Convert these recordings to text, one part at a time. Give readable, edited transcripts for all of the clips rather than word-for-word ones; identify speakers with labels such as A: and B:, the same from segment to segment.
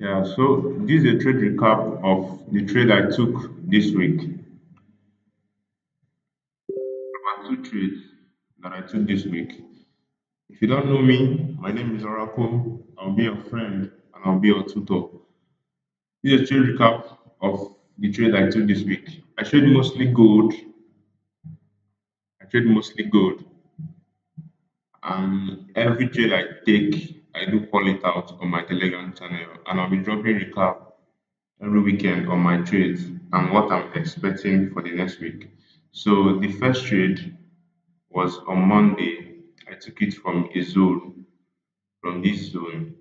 A: Yeah, so this is a trade recap of the trade I took this week. About two trades that I took this week. If you don't know me, my name is Oracle. I'll be your friend and I'll be your tutor. This is a trade recap of the trade I took this week. I trade mostly gold. I trade mostly gold, and every trade I take, I do call it out on my Telegram channel, and I'll be dropping recap every weekend on my trades and what I'm expecting for the next week. So the first trade was on Monday. I took it from a zone, from this zone.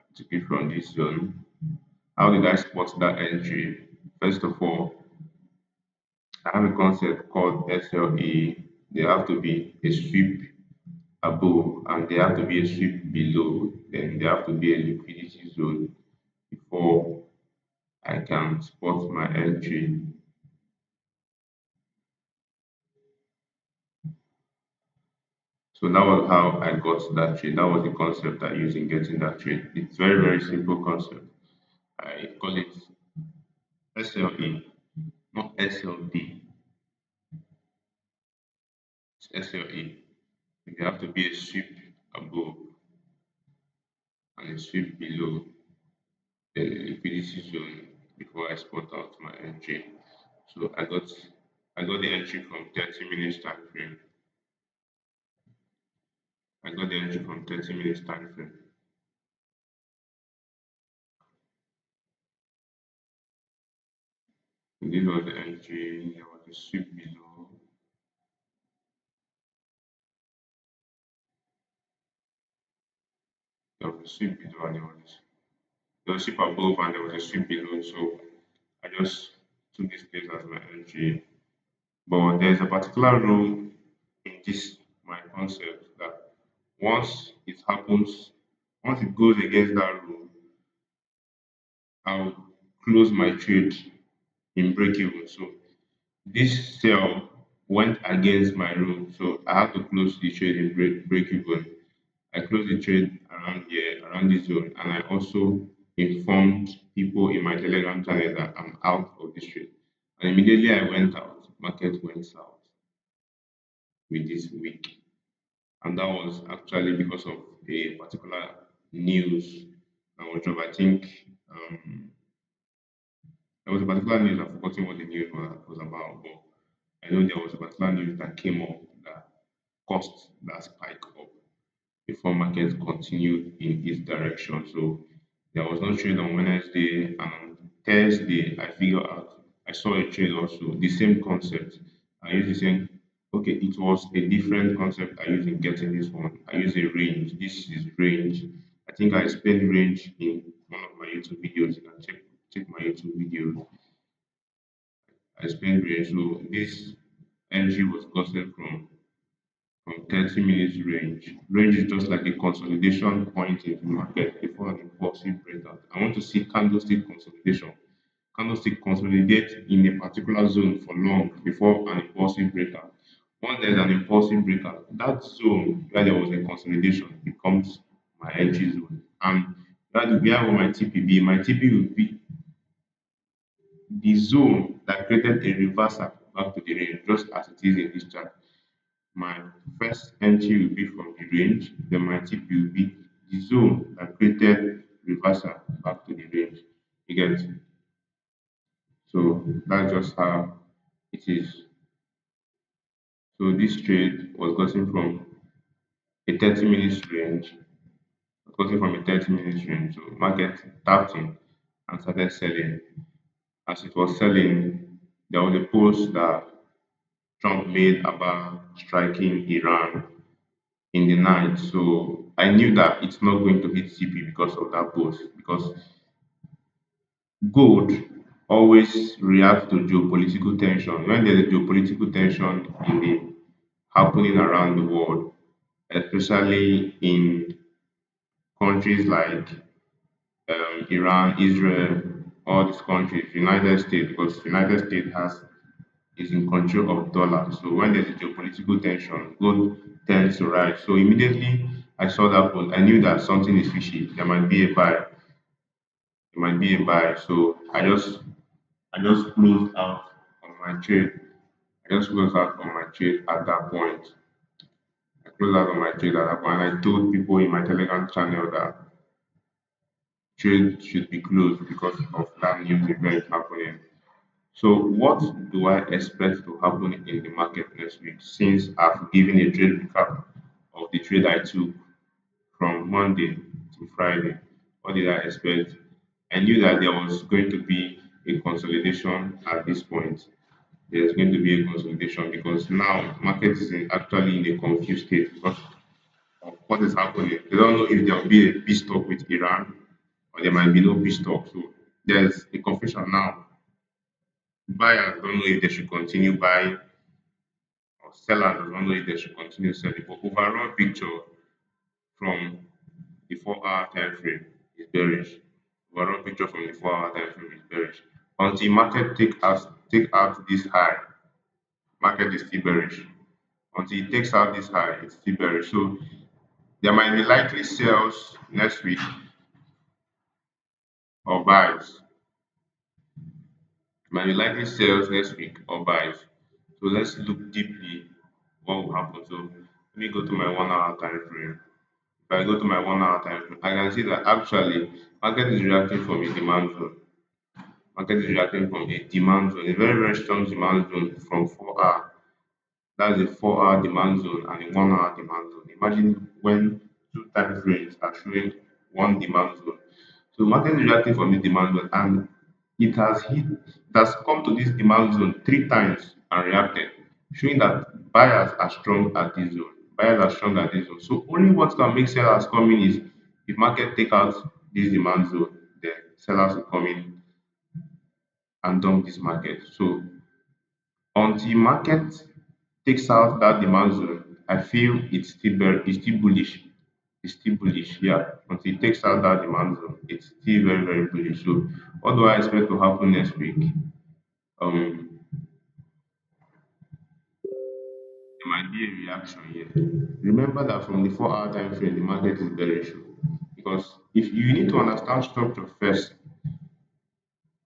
A: I took it from this zone. How did I spot that entry? First of all, I have a concept called SLE. There have to be a sweep above and there have to be a sweep below. Then there have to be a liquidity zone before I can spot my entry. So that was how I got that trade. That was the concept I used in getting that trade. It's very, very simple concept. I call it SLE, not SLD. It's SLE. There have to be a sweep above and a sweep below the liquidity zone before I spot out my entry. So I got the entry from 30 minutes time frame. I got the entry from 30 minutes time frame. So this was the entry. There was a sweep below. There was a sweep below and there was a sweep above and there was a sweep below. So I just took this place as my entry. But there's a particular rule in this my concept that once it happens, once it goes against that rule, I'll close my trade in break even. So this sell went against my rule, so I had to close the trade in break even. I closed the trade around here, around this zone, and I also informed people in my Telegram channel that I'm out of this trade. And immediately I went out, market went south with this week. And that was actually because of a particular news that was dropped. I think there was a particular news, I've forgotten what the news was about, but I know there was a particular news that came up that caused that spike up before markets continued in its direction. So there was no trade on Wednesday, and on Thursday, I figured out I saw a trade also, the same concept. I used the same, okay, it was a different concept I used in getting this one. I used a range. This is range. I think I explained range in one of my YouTube videos. You can check my YouTube video. I explained range. So this entry was gotten from 30 minutes range. Range is just like a consolidation point in the market before an impulsive breakout. I want to see candlestick consolidation. Candlestick consolidate in a particular zone for long before an impulsive breakout. Once there's an impulsive breakout, that zone where there was a consolidation becomes my entry zone. And that will be where my TPB. My TP will be the zone that created a reversal back to the range, just as it is in this chart. My first entry will be from the range, then my TP will be the zone that created reversal back to the range. You get, so that's just how it is. So this trade was gotten from a 30 minutes range, gotten from a 30 minutes range. So market tapped in and started selling. As it was selling, there was a post that Trump made about striking Iran in the night. So I knew that it's not going to hit CP because of that post. Because gold always reacts to geopolitical tension. When there's a geopolitical tension in the happening around the world, especially in countries like Iran, Israel, all these countries, United States, because United States has is in control of dollar. So when there's a geopolitical tension, gold tends to rise. So immediately I saw that post, I knew that something is fishy. There might be a buy. There might be a buy. So I just closed out on my trade. I just closed out on my trade at that point. I closed out on my trade at that point, and I told people in my Telegram channel that trade should be closed because of that news event happening. So, what do I expect to happen in the market next week? Since I've given a trade recap of the trade I took from Monday to Friday, what did I expect? I knew that there was going to be a consolidation at this point. There's going to be a consolidation because now market is actually in a confused state because of what is happening. They don't know if there will be a peace talk with Iran or there might be no peace talk. So there's a confusion now. Buyers don't know if they should continue buying or sellers don't know if they should continue selling. But overall picture from the 4 hour time frame is bearish. Overall picture from the 4 hour time frame is bearish. Until market take out this high, market is still bearish. Until it takes out this high, it's still bearish. So there might be likely sales next week or buys. Might be likely sales next week or buys. So let's look deeply what will happen. So let me go to my 1 hour time frame. If I go to my 1 hour time frame, I can see that actually market is reacting from a demand zone. Market is reacting from a demand zone, a very, very strong demand zone from 4 hour. That's a 4 hour demand zone and a 1 hour demand zone. Imagine when two time frames are showing one demand zone. So market is reacting from the demand zone and it has come to this demand zone 3 times and reacted, showing that buyers are strong at this zone. Buyers are strong at this zone. So only what can make sellers come in is if market take out this demand zone, then sellers will come in and dump this market. So until market takes out that demand zone, I feel it's still bullish. It's still bullish, yeah. Until it takes out that demand zone, it's still very, very bullish. So what do I expect to happen next week? Um there might be a reaction here. Remember that from the 4 hour time frame, the market is bearish. Because if you need to understand structure first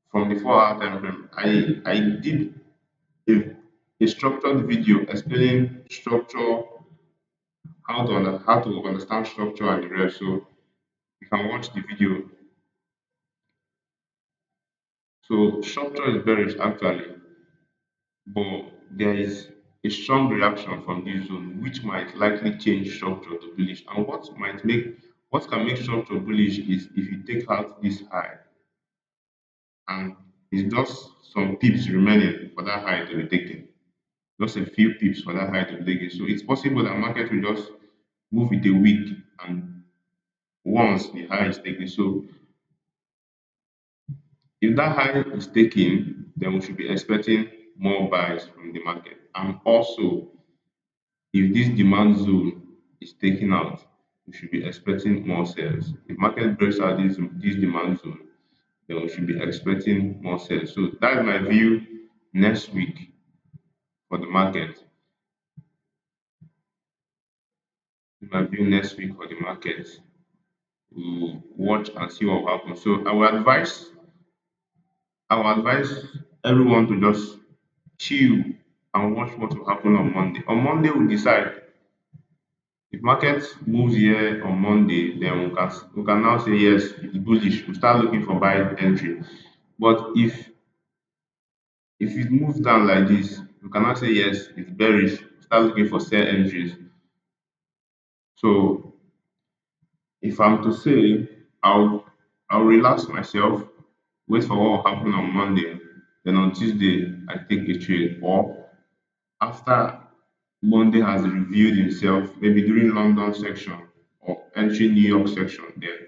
A: from the 4 hour time frame, I did a, a structured video explaining structure, how to understand structure and the rest. So you can watch the video. So structure is bearish actually, but there is a strong reaction from this zone which might likely change structure to bullish. And what can make structure bullish is if you take out this high and it's just some pips remaining for that high to be taken. Just a few pips for that high to be taken. So it's possible that market will just move with a wick and once the high is taken. So if that high is taken, then we should be expecting more buys from the market. And also, if this demand zone is taken out, we should be expecting more sales. If market breaks out this demand zone, then we should be expecting more sales. So that's my view next week for the market. My view next week for the market. We'll watch and see what will happen. So I will advise everyone to just chill and watch what will happen on Monday. On Monday, we decide. If market moves here on Monday, then we can now say yes, it's bullish. We start looking for buy entry. But if it moves down like this, we cannot say yes, it's bearish. Start looking for sell entries. So if I'm to say, I'll I'll relax myself, wait for what will happen on Monday, then on Tuesday I take a trade. Or after Monday has reviewed himself, maybe during London section or entering New York section, then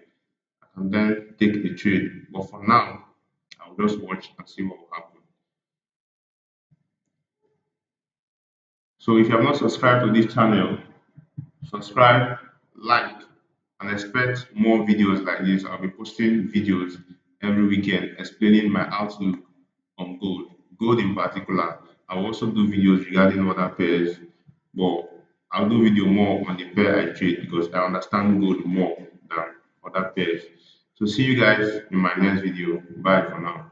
A: I can then take a trade. But for now, I'll just watch and see what will happen. So if you have not subscribed to this channel, subscribe, like, and expect more videos like this. I'll be posting videos every weekend explaining my outlook on gold in particular. I'll also do videos regarding other pairs, but I'll do video more on the pair I trade because I understand gold more than other pairs. So see you guys in my next video. Bye for now.